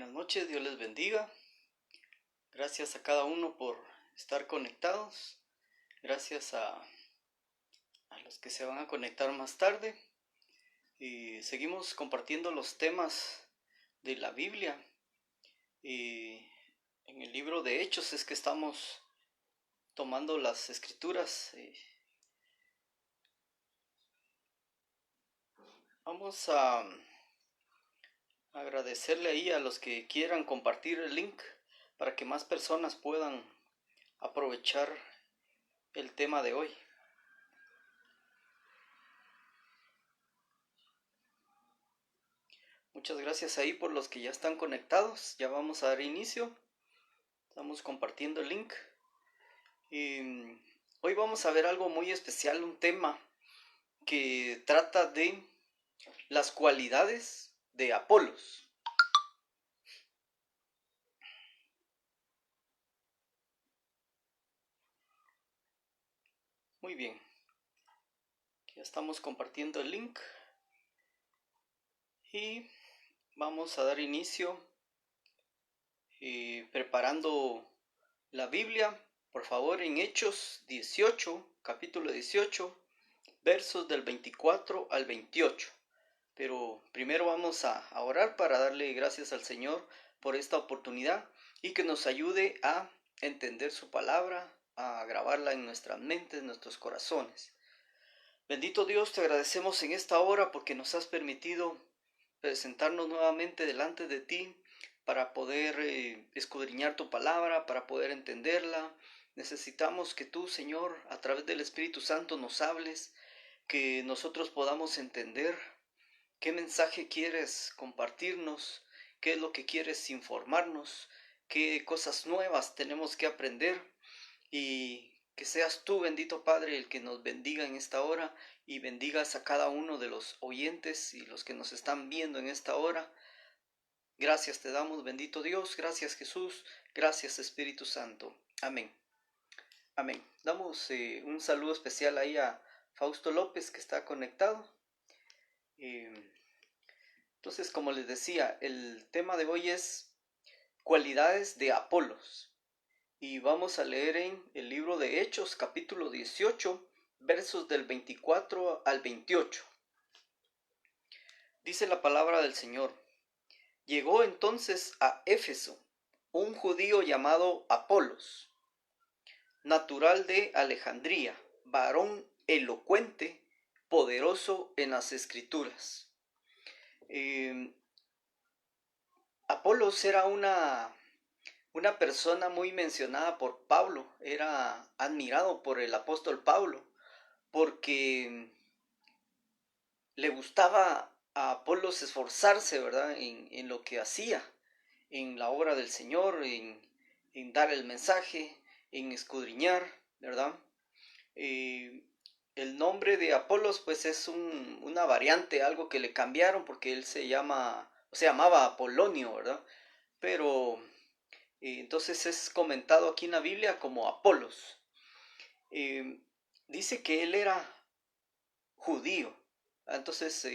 Buenas noches, Dios les bendiga. Gracias a cada uno por estar conectados. Gracias a los que se van a conectar más tarde. Y seguimos compartiendo los temas de la Biblia. Y en el libro de Hechos es que estamos tomando las escrituras. Vamos a agradecerle ahí a los que quieran compartir el link para que más personas puedan aprovechar el tema de hoy. Muchas gracias ahí por los que ya están conectados. Ya vamos a dar inicio. Estamos compartiendo el link. Y hoy vamos a ver algo muy especial, un tema que trata de las cualidades de Apolos. Muy bien. Ya estamos compartiendo el link. Y vamos a dar inicio preparando la Biblia. Por favor, en Hechos 18, capítulo 18, versos del 24 al 28. Pero primero vamos a orar para darle gracias al Señor por esta oportunidad y que nos ayude a entender su palabra, a grabarla en nuestras mentes, en nuestros corazones. Bendito Dios, te agradecemos en esta hora porque nos has permitido presentarnos nuevamente delante de ti para poder escudriñar tu palabra, para poder entenderla. Necesitamos que tú, Señor, a través del Espíritu Santo nos hables, que nosotros podamos entender qué mensaje quieres compartirnos, qué es lo que quieres informarnos, qué cosas nuevas tenemos que aprender, y que seas tú, bendito Padre, el que nos bendiga en esta hora y bendigas a cada uno de los oyentes y los que nos están viendo en esta hora. Gracias te damos, bendito Dios, gracias Jesús, gracias Espíritu Santo. Amén. Amén. Damos un saludo especial ahí a Fausto López que está conectado. Entonces, como les decía, el tema de hoy es cualidades de Apolos. Y vamos a leer en el libro de Hechos, capítulo 18, versos del 24 al 28. Dice la palabra del Señor. Llegó entonces a Éfeso un judío llamado Apolos, natural de Alejandría, varón elocuente, poderoso en las escrituras. Apolos era una persona muy mencionada por Pablo, era admirado por el apóstol Pablo, porque le gustaba a Apolos esforzarse, ¿verdad?, en lo que hacía, en la obra del Señor, en dar el mensaje, en escudriñar, ¿verdad? El nombre de Apolos pues es una variante, algo que le cambiaron porque él se llamaba Apolonio, ¿verdad? Pero entonces es comentado aquí en la Biblia como Apolos. Dice que él era judío. Entonces,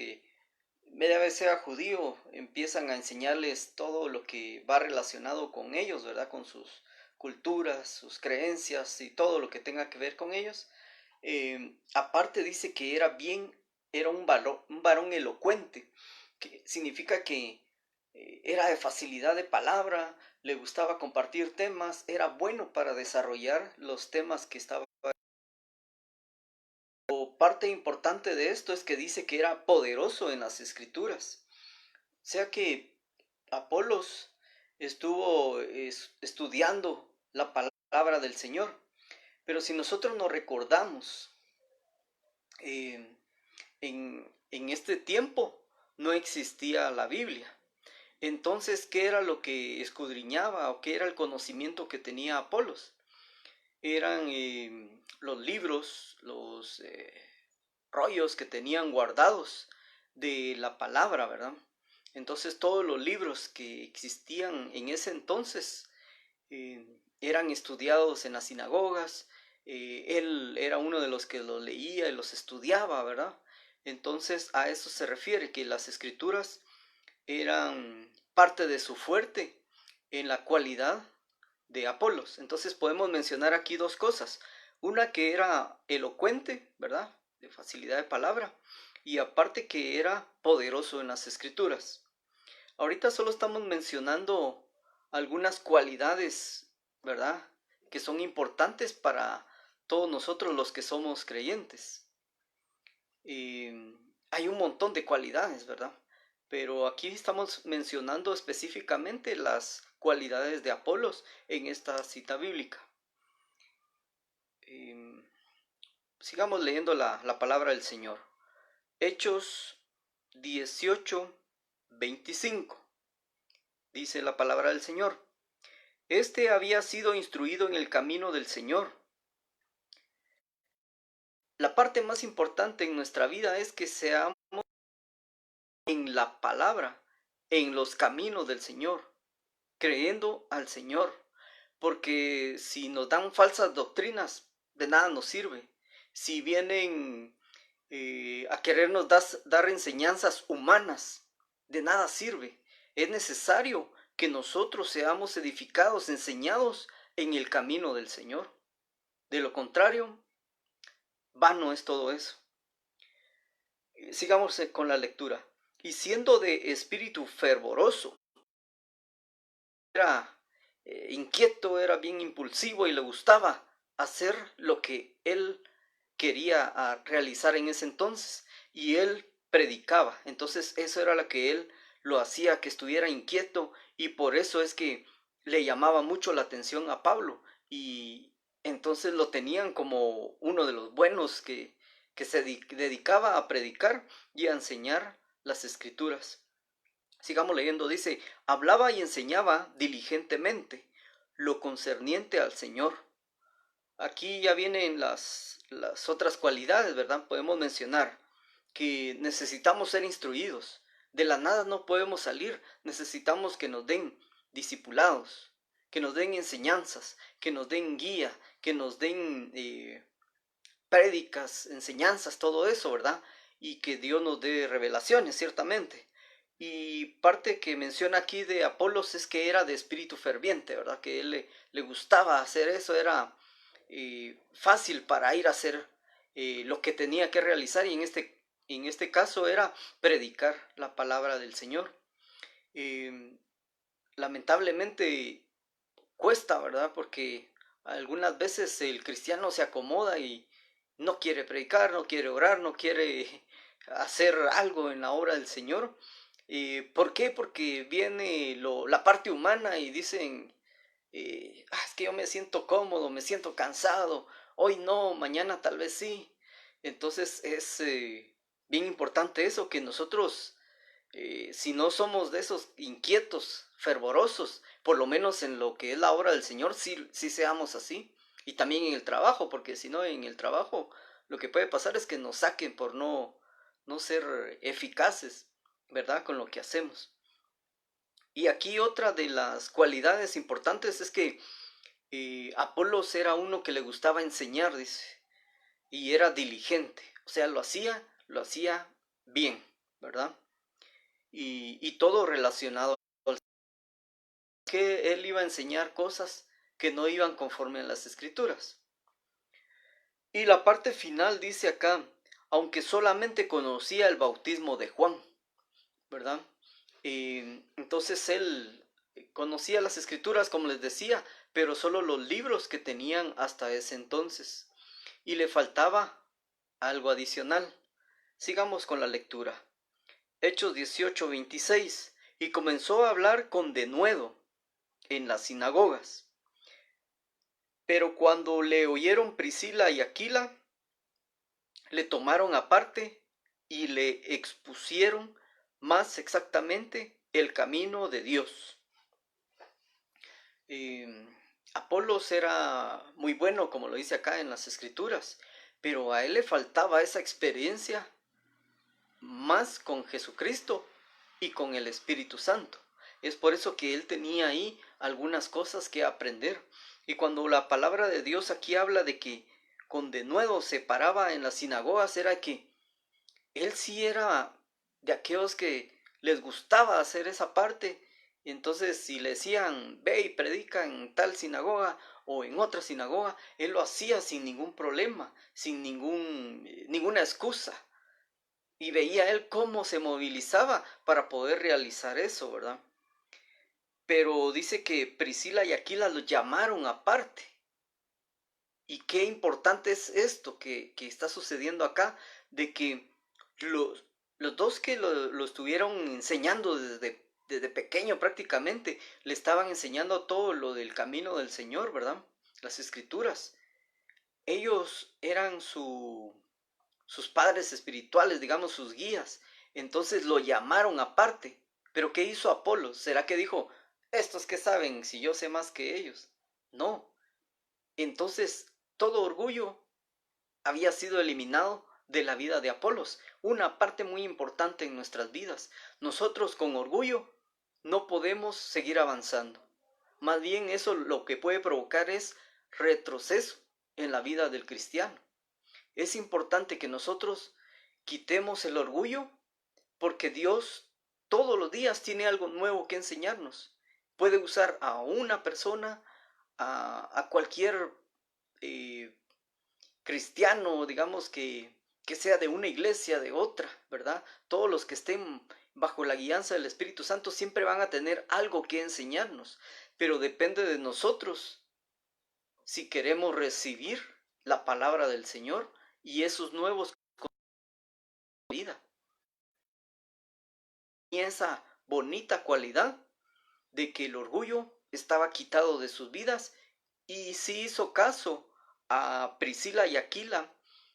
media vez sea judío, empiezan a enseñarles todo lo que va relacionado con ellos, ¿verdad? Con sus culturas, sus creencias y todo lo que tenga que ver con ellos. Aparte dice que era un varón elocuente, que significa que era de facilidad de palabra, le gustaba compartir temas, era bueno para desarrollar los temas que estaba. Parte importante de esto es que dice que era poderoso en las escrituras. O sea que Apolos estuvo estudiando la palabra del Señor. Pero si nosotros nos recordamos, en este tiempo no existía la Biblia. Entonces, ¿qué era lo que escudriñaba o qué era el conocimiento que tenía Apolos? Eran los libros, los rollos que tenían guardados de la palabra, ¿verdad? Entonces todos los libros que existían en ese entonces eran estudiados en las sinagogas. Él era uno de los que los leía y los estudiaba, ¿verdad? Entonces a eso se refiere, que las escrituras eran parte de su fuerte en la cualidad de Apolos. Entonces podemos mencionar aquí dos cosas. Una que era elocuente, ¿verdad? De facilidad de palabra. Y aparte que era poderoso en las escrituras. Ahorita solo estamos mencionando algunas cualidades, ¿verdad? Que son importantes para todos nosotros los que somos creyentes. Hay un montón de cualidades, ¿verdad? Pero aquí estamos mencionando específicamente las cualidades de Apolos en esta cita bíblica. Sigamos leyendo la palabra del Señor. Hechos 18:25. Dice la palabra del Señor. Este había sido instruido en el camino del Señor. La parte más importante en nuestra vida es que seamos en la palabra, en los caminos del Señor, creyendo al Señor. Porque si nos dan falsas doctrinas, de nada nos sirve. Si vienen a querernos dar enseñanzas humanas, de nada sirve. Es necesario que nosotros seamos edificados, enseñados en el camino del Señor. De lo contrario, vano es todo eso. Sigamos con la lectura. Y siendo de espíritu fervoroso, era inquieto, era bien impulsivo y le gustaba hacer lo que él quería realizar en ese entonces. Y él predicaba. Entonces eso era lo que él lo hacía, que estuviera inquieto, y por eso es que le llamaba mucho la atención a Pablo. Y entonces lo tenían como uno de los buenos que se dedicaba a predicar y a enseñar las escrituras. Sigamos leyendo, dice, hablaba y enseñaba diligentemente lo concerniente al Señor. Aquí ya vienen las otras cualidades, ¿verdad? Podemos mencionar que necesitamos ser instruidos. De la nada no podemos salir. Necesitamos que nos den discipulados, que nos den enseñanzas, que nos den guía, que nos den prédicas, enseñanzas, todo eso, ¿verdad? Y que Dios nos dé revelaciones, ciertamente. Y parte que menciona aquí de Apolos es que era de espíritu ferviente, ¿verdad? Que él le gustaba hacer eso, era fácil para ir a hacer lo que tenía que realizar, y en este caso era predicar la palabra del Señor. Lamentablemente cuesta, ¿verdad? Porque algunas veces el cristiano se acomoda y no quiere predicar, no quiere orar, no quiere hacer algo en la obra del Señor. ¿Por qué? Porque viene la parte humana y dicen, es que yo me siento cómodo, me siento cansado, hoy no, mañana tal vez sí. Entonces es bien importante eso, que nosotros, si no somos de esos inquietos, fervorosos, por lo menos en lo que es la obra del Señor, sí seamos así. Y también en el trabajo, porque si no, en el trabajo lo que puede pasar es que nos saquen por no ser eficaces, ¿verdad? Con lo que hacemos. Y aquí otra de las cualidades importantes es que Apolos era uno que le gustaba enseñar, dice, y era diligente, o sea, lo hacía bien, ¿verdad? Y todo relacionado al que él iba a enseñar cosas que no iban conforme a las escrituras. Y la parte final dice acá, aunque solamente conocía el bautismo de Juan, ¿verdad? Entonces él conocía las escrituras, como les decía, pero solo los libros que tenían hasta ese entonces. Y le faltaba algo adicional. Sigamos con la lectura. Hechos 18:26. Y comenzó a hablar con denuedo en las sinagogas. Pero cuando le oyeron Priscila y Aquila, le tomaron aparte y le expusieron más exactamente el camino de Dios. Apolos era muy bueno, como lo dice acá en las escrituras, pero a él le faltaba esa experiencia más con Jesucristo y con el Espíritu Santo. Es por eso que él tenía ahí algunas cosas que aprender. Y cuando la palabra de Dios aquí habla de que con denuedo se paraba en las sinagogas, era que él sí era de aquellos que les gustaba hacer esa parte Y entonces si le decían, ve y predica en tal sinagoga o en otra sinagoga, él lo hacía sin ningún problema, sin ninguna excusa. Y veía él cómo se movilizaba para poder realizar eso, ¿verdad? Pero dice que Priscila y Aquila lo llamaron aparte. Y qué importante es esto que está sucediendo acá, de que los, los dos que lo estuvieron enseñando desde pequeño prácticamente, le estaban enseñando todo lo del camino del Señor, ¿verdad? Las escrituras. Ellos eran sus padres espirituales, digamos, sus guías. Entonces lo llamaron aparte. Pero ¿qué hizo Apolo? ¿Será que dijo, estos que saben si yo sé más que ellos? No. Entonces todo orgullo había sido eliminado de la vida de Apolos, una parte muy importante en nuestras vidas. Nosotros con orgullo no podemos seguir avanzando. Más bien eso lo que puede provocar es retroceso en la vida del cristiano. Es importante que nosotros quitemos el orgullo porque Dios todos los días tiene algo nuevo que enseñarnos. Puede usar a una persona, a cualquier eh, cristiano, digamos que sea de una iglesia, de otra, ¿verdad? Todos los que estén bajo la guianza del Espíritu Santo siempre van a tener algo que enseñarnos, pero depende de nosotros si queremos recibir la palabra del Señor y esos nuevos vida y esa bonita cualidad de que el orgullo estaba quitado de sus vidas y sí hizo caso a Priscila y Aquila,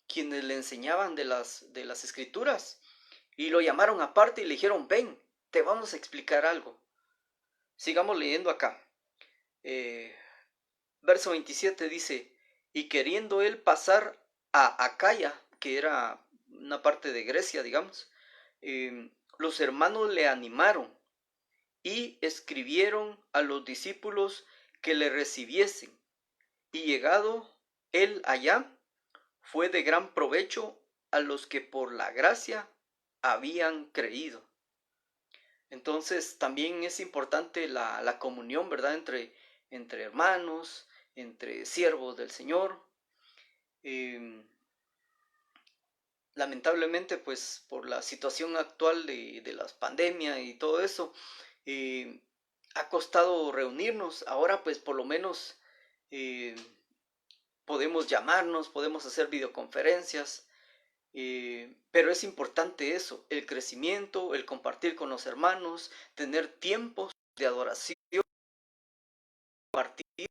quienes le enseñaban de las escrituras, y lo llamaron aparte y le dijeron, ven, te vamos a explicar algo. Sigamos leyendo acá. Verso 27 dice, y queriendo él pasar a Acaya, que era una parte de Grecia, digamos, los hermanos le animaron y escribieron a los discípulos que le recibiesen. Y llegado él allá, fue de gran provecho a los que por la gracia habían creído. Entonces también es importante la comunión, ¿verdad? Entre hermanos, entre siervos del Señor. Lamentablemente, pues por la situación actual de las pandemias y todo eso, ha costado reunirnos. Ahora pues por lo menos podemos llamarnos, podemos hacer videoconferencias, pero es importante eso, el crecimiento, el compartir con los hermanos, tener tiempos de adoración, compartir,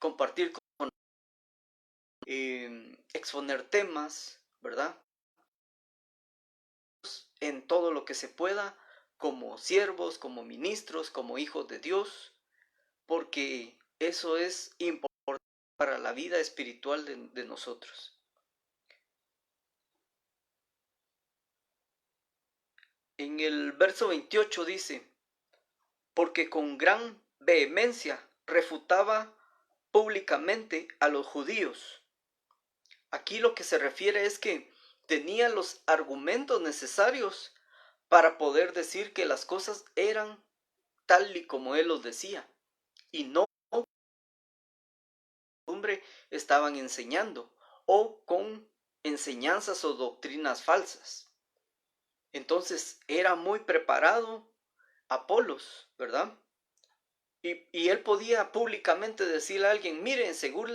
compartir con, exponer temas, ¿verdad? En todo lo que se pueda, como siervos, como ministros, como hijos de Dios, porque eso es importante para la vida espiritual de nosotros. En el verso 28 dice, porque con gran vehemencia refutaba públicamente a los judíos. Aquí lo que se refiere es que tenía los argumentos necesarios para poder decir que las cosas eran tal y como él los decía, y no estaban enseñando o con enseñanzas o doctrinas falsas. Entonces era muy preparado Apolos, ¿verdad? Y él podía públicamente decirle a alguien, miren, según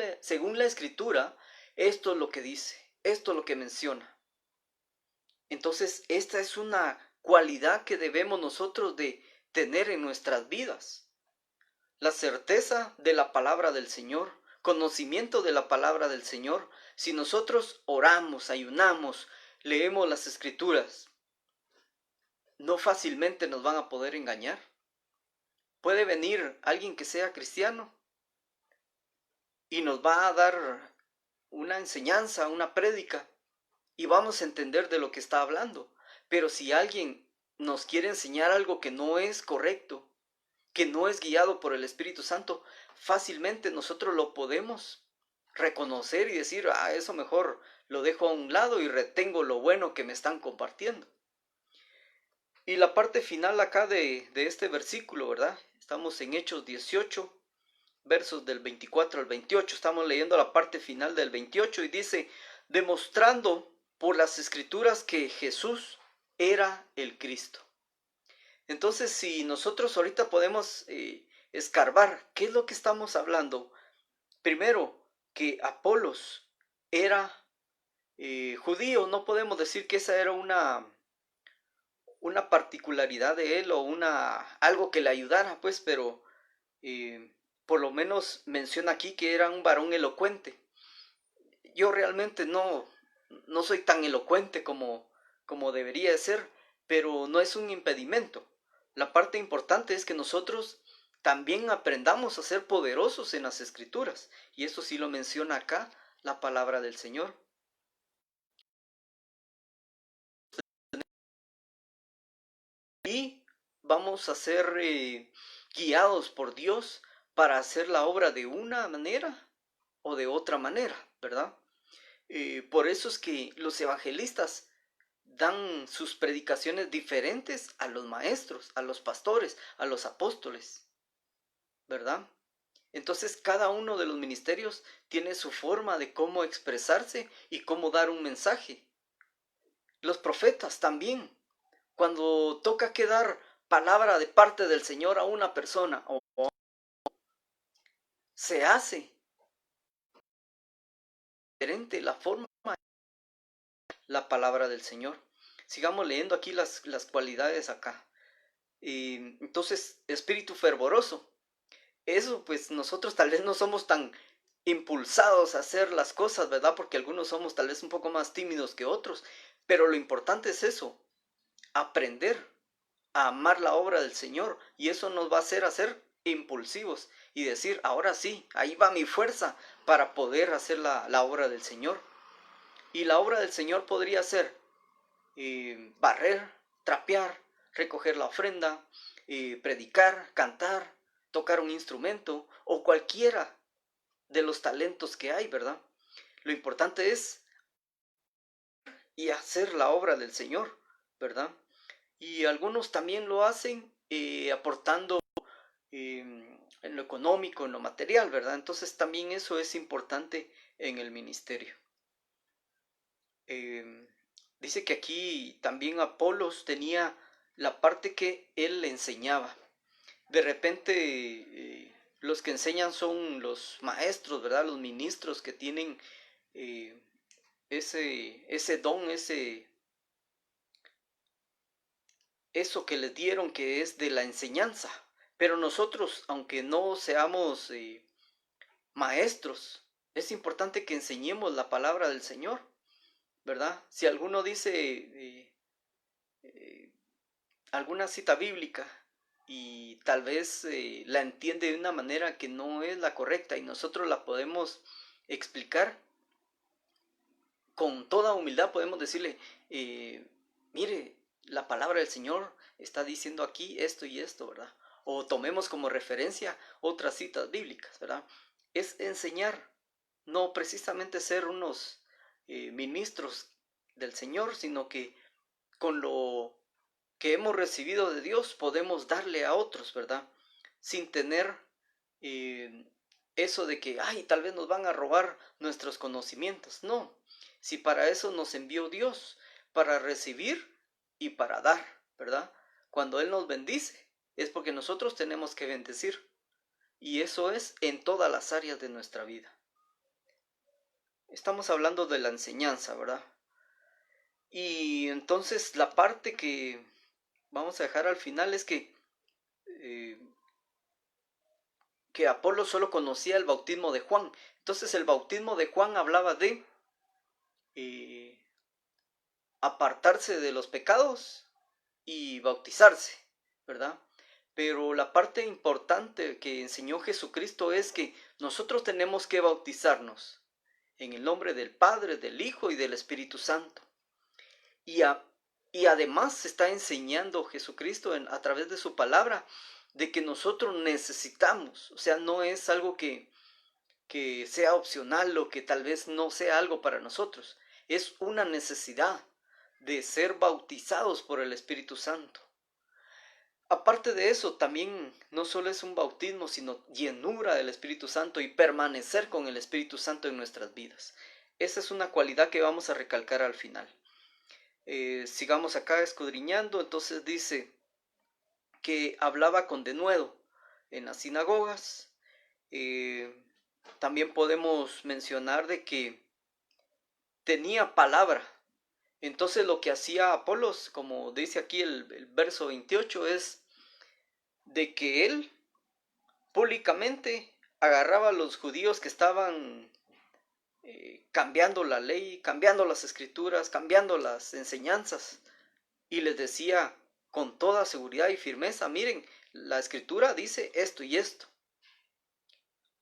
la escritura, esto es lo que dice, esto es lo que menciona. Entonces, esta es una cualidad que debemos nosotros de tener en nuestras vidas. La certeza de la palabra del Señor, conocimiento de la palabra del Señor. Si nosotros oramos, ayunamos, leemos las escrituras, no fácilmente nos van a poder engañar. Puede venir alguien que sea cristiano y nos va a dar una enseñanza, una prédica, y vamos a entender de lo que está hablando. Pero si alguien nos quiere enseñar algo que no es correcto, que no es guiado por el Espíritu Santo, fácilmente nosotros lo podemos reconocer y decir, eso mejor lo dejo a un lado y retengo lo bueno que me están compartiendo. Y la parte final acá de este versículo, ¿verdad? Estamos en Hechos 18, versos del 24 al 28. Estamos leyendo la parte final del 28 y dice, demostrando por las escrituras que Jesús era el Cristo. Entonces, si nosotros ahorita podemos escarbar, ¿qué es lo que estamos hablando? Primero, que Apolos era judío. No podemos decir que esa era una particularidad de él o algo que le ayudara, pues, pero por lo menos menciona aquí que era un varón elocuente. Yo realmente no soy tan elocuente como debería de ser, pero no es un impedimento. La parte importante es que nosotros también aprendamos a ser poderosos en las escrituras, y eso sí lo menciona acá la palabra del Señor. Y vamos a ser guiados por Dios para hacer la obra de una manera o de otra manera, ¿verdad? Por eso es que los evangelistas dan sus predicaciones diferentes a los maestros, a los pastores, a los apóstoles, ¿verdad? Entonces cada uno de los ministerios tiene su forma de cómo expresarse y cómo dar un mensaje. Los profetas también, cuando toca que dar palabra de parte del Señor a una persona, se hace diferente la forma, la palabra del Señor. Sigamos leyendo aquí las cualidades acá. Entonces, espíritu fervoroso. Eso, pues nosotros tal vez no somos tan impulsados a hacer las cosas, ¿verdad? Porque algunos somos tal vez un poco más tímidos que otros. Pero lo importante es eso, aprender a amar la obra del Señor. Y eso nos va a hacer impulsivos y decir, ahora sí, ahí va mi fuerza para poder hacer la obra del Señor. Y la obra del Señor podría ser barrer, trapear, recoger la ofrenda, predicar, cantar, tocar un instrumento o cualquiera de los talentos que hay, ¿verdad? Lo importante es y hacer la obra del Señor, ¿verdad? Y algunos también lo hacen aportando en lo económico, en lo material, ¿verdad? Entonces también eso es importante en el ministerio. Dice que aquí también Apolos tenía la parte que él le enseñaba. De repente los que enseñan son los maestros, ¿verdad? Los ministros que tienen eh, ese don, eso que les dieron que es de la enseñanza. Pero nosotros, aunque no seamos maestros, es importante que enseñemos la palabra del Señor, ¿verdad? Si alguno dice alguna cita bíblica y tal vez la entiende de una manera que no es la correcta y nosotros la podemos explicar, con toda humildad podemos decirle, mire, la palabra del Señor está diciendo aquí esto y esto, ¿verdad? O tomemos como referencia otras citas bíblicas, ¿verdad? Es enseñar, no precisamente ser unos ministros del Señor, sino que con lo que hemos recibido de Dios podemos darle a otros, ¿verdad? Sin tener eh, eso de que, ay, tal vez nos van a robar nuestros conocimientos. No, si para eso nos envió Dios, para recibir y para dar, ¿verdad? Cuando Él nos bendice, es porque nosotros tenemos que bendecir. Y eso es en todas las áreas de nuestra vida. Estamos hablando de la enseñanza, ¿verdad? Y entonces la parte que vamos a dejar al final es eh, que Apolo solo conocía el bautismo de Juan. Entonces el bautismo de Juan hablaba de eh, apartarse de los pecados y bautizarse, ¿verdad? Pero la parte importante que enseñó Jesucristo es que nosotros tenemos que bautizarnos en el nombre del Padre, del Hijo y del Espíritu Santo. Y, y además está enseñando Jesucristo a través de su palabra de que nosotros necesitamos, o sea, no es algo que sea opcional o que tal vez no sea algo para nosotros, es una necesidad de ser bautizados por el Espíritu Santo. aparte de eso, también no solo es un bautismo, sino llenura del Espíritu Santo y permanecer con el Espíritu Santo en nuestras vidas. Esa es una cualidad que vamos a recalcar al final. Sigamos acá escudriñando. Entonces dice que hablaba con denuedo en las sinagogas. También podemos mencionar de que tenía palabra. Entonces lo que hacía Apolos, como dice aquí el verso 28, es de que él públicamente agarraba a los judíos que estaban cambiando la ley, cambiando las escrituras, cambiando las enseñanzas, y les decía con toda seguridad y firmeza: miren, la escritura dice esto y esto.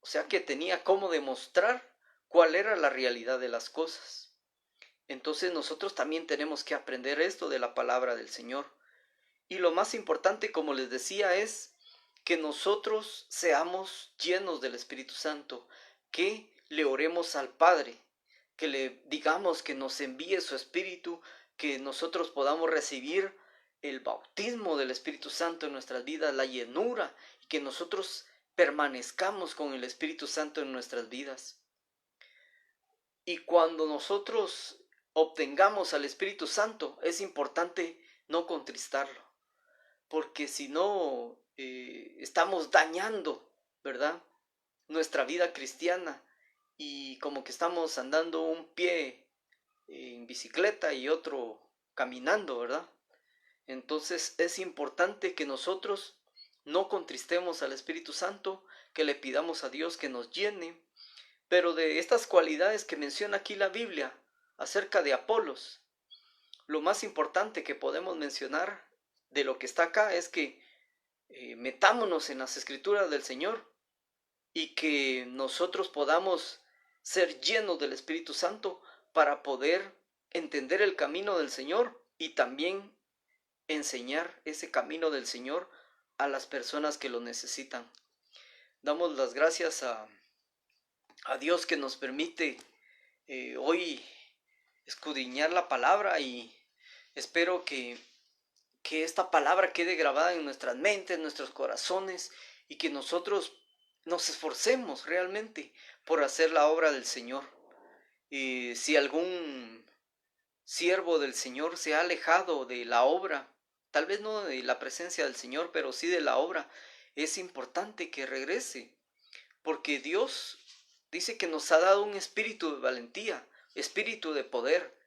O sea que tenía cómo demostrar cuál era la realidad de las cosas. Entonces nosotros también tenemos que aprender esto de la palabra del Señor. Y lo más importante, como les decía, es que nosotros seamos llenos del Espíritu Santo, que le oremos al Padre, que le digamos que nos envíe su Espíritu, que nosotros podamos recibir el bautismo del Espíritu Santo en nuestras vidas, la llenura, y que nosotros permanezcamos con el Espíritu Santo en nuestras vidas. Y cuando nosotros obtengamos al Espíritu Santo, es importante no contristarlo, porque si no, estamos dañando, ¿verdad?, nuestra vida cristiana, y como que estamos andando un pie en bicicleta y otro caminando, ¿verdad? Entonces es importante que nosotros no contristemos al Espíritu Santo, que le pidamos a Dios que nos llene. Pero de estas cualidades que menciona aquí la Biblia acerca de Apolos, lo más importante que podemos mencionar de lo que está acá es que metámonos en las escrituras del Señor y que nosotros podamos ser llenos del Espíritu Santo para poder entender el camino del Señor y también enseñar ese camino del Señor a las personas que lo necesitan. Damos las gracias a Dios que nos permite hoy escudriñar la palabra, y espero que esta palabra quede grabada en nuestras mentes, en nuestros corazones, y que nosotros nos esforcemos realmente por hacer la obra del Señor. Si algún siervo del Señor se ha alejado de la obra, tal vez no de la presencia del Señor, pero sí de la obra, es importante que regrese, porque Dios dice que nos ha dado un espíritu de valentía, espíritu de poder.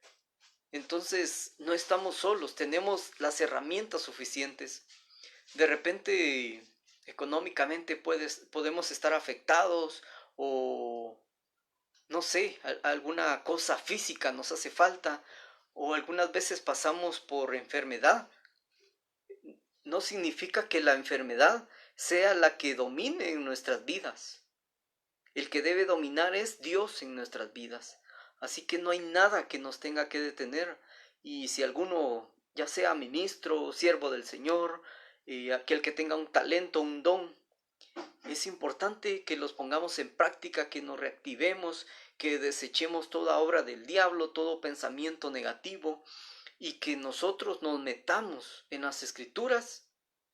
Entonces no estamos solos, tenemos las herramientas suficientes. De repente económicamente podemos estar afectados, o no sé, alguna cosa física nos hace falta, o algunas veces pasamos por enfermedad. No significa que la enfermedad sea la que domine en nuestras vidas. El que debe dominar es Dios en nuestras vidas. Así que no hay nada que nos tenga que detener. Y si alguno, ya sea ministro o siervo del Señor, aquel que tenga un talento, un don, es importante que los pongamos en práctica, que nos reactivemos, que desechemos toda obra del diablo, todo pensamiento negativo, y que nosotros nos metamos en las Escrituras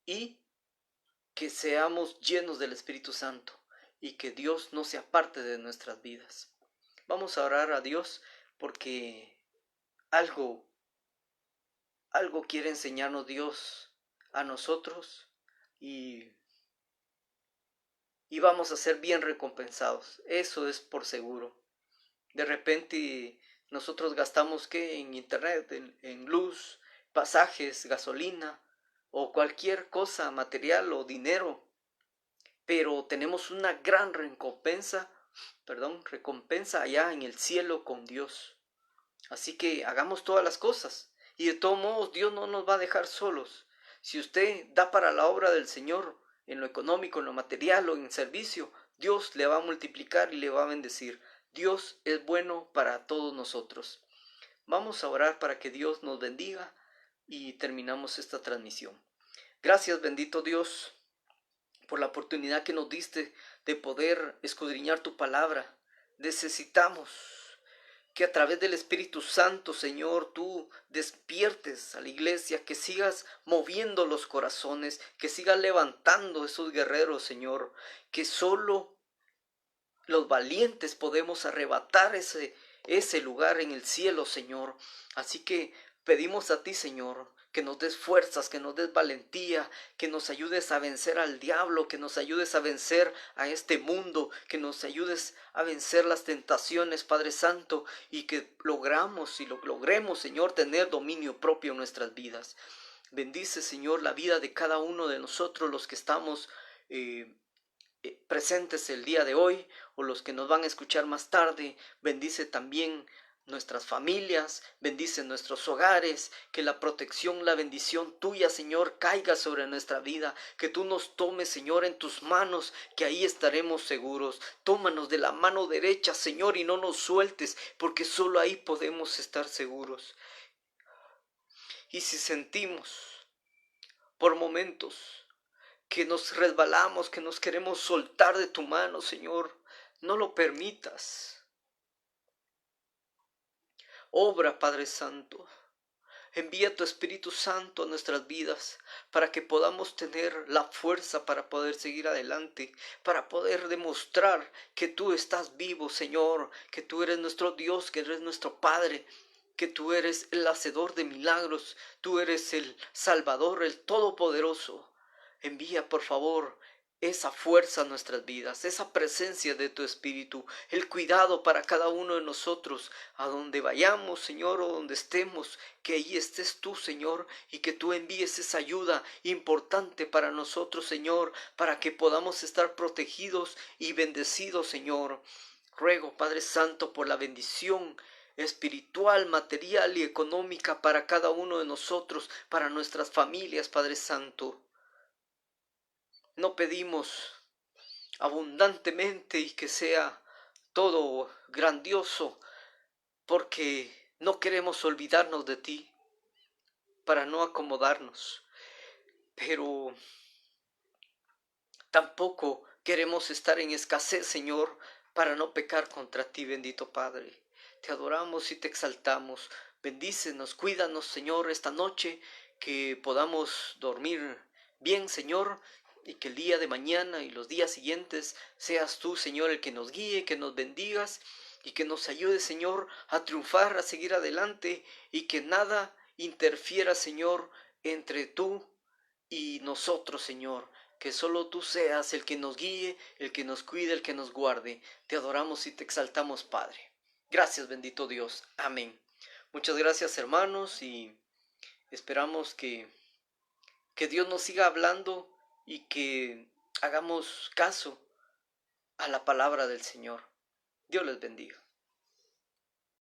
y que seamos llenos del Espíritu Santo, y que Dios no se aparte de nuestras vidas. Vamos a orar a Dios porque algo quiere enseñarnos Dios a nosotros, y vamos a ser bien recompensados. Eso es por seguro. De repente nosotros gastamos en internet, en luz, pasajes, gasolina o cualquier cosa material o dinero, pero tenemos una gran recompensa allá en el cielo con Dios. Así que hagamos todas las cosas, y de todos modos Dios no nos va a dejar solos. Si usted da para la obra del Señor, en lo económico, en lo material o en servicio, Dios le va a multiplicar y le va a bendecir. Dios es bueno para todos nosotros. Vamos a orar para que Dios nos bendiga y terminamos esta transmisión. Gracias, bendito Dios, por la oportunidad que nos diste de poder escudriñar tu palabra. Necesitamos que a través del Espíritu Santo, Señor, tú despiertes a la iglesia, que sigas moviendo los corazones, que sigas levantando esos guerreros, Señor, que solo los valientes podemos arrebatar ese lugar en el cielo, Señor. Así que pedimos a ti, Señor, que nos des fuerzas, que nos des valentía, que nos ayudes a vencer al diablo, que nos ayudes a vencer a este mundo, que nos ayudes a vencer las tentaciones, Padre Santo, y que logremos, Señor, tener dominio propio en nuestras vidas. Bendice, Señor, la vida de cada uno de nosotros, los que estamos presentes el día de hoy o los que nos van a escuchar más tarde. Bendice también nuestras familias, bendice nuestros hogares, que la protección, la bendición tuya, Señor, caiga sobre nuestra vida, que tú nos tomes, Señor, en tus manos, que ahí estaremos seguros. Tómanos de la mano derecha, Señor, y no nos sueltes, porque solo ahí podemos estar seguros. Y si sentimos por momentos que nos resbalamos, que nos queremos soltar de tu mano, Señor, no lo permitas. Obra, Padre Santo. Envía tu Espíritu Santo a nuestras vidas para que podamos tener la fuerza para poder seguir adelante, para poder demostrar que tú estás vivo, Señor, que tú eres nuestro Dios, que eres nuestro Padre, que tú eres el hacedor de milagros, tú eres el Salvador, el Todopoderoso. Envía, por favor, esa fuerza a nuestras vidas, esa presencia de tu Espíritu, el cuidado para cada uno de nosotros, a donde vayamos, Señor, o donde estemos, que allí estés tú, Señor, y que tú envíes esa ayuda importante para nosotros, Señor, para que podamos estar protegidos y bendecidos, Señor. Ruego, Padre Santo, por la bendición espiritual, material y económica para cada uno de nosotros, para nuestras familias, Padre Santo. No pedimos abundantemente y que sea todo grandioso, porque no queremos olvidarnos de ti para no acomodarnos, pero tampoco queremos estar en escasez, Señor, para no pecar contra ti, bendito Padre. Te adoramos y te exaltamos. Bendícenos, cuídanos, Señor, esta noche, que podamos dormir bien, Señor, y que el día de mañana y los días siguientes seas tú, Señor, el que nos guíe, que nos bendigas y que nos ayude, Señor, a triunfar, a seguir adelante, y que nada interfiera, Señor, entre tú y nosotros, Señor. Que solo tú seas el que nos guíe, el que nos cuide, el que nos guarde. Te adoramos y te exaltamos, Padre. Gracias, bendito Dios. Amén. Muchas gracias, hermanos, y esperamos que Dios nos siga hablando y que hagamos caso a la palabra del Señor. Dios les bendiga.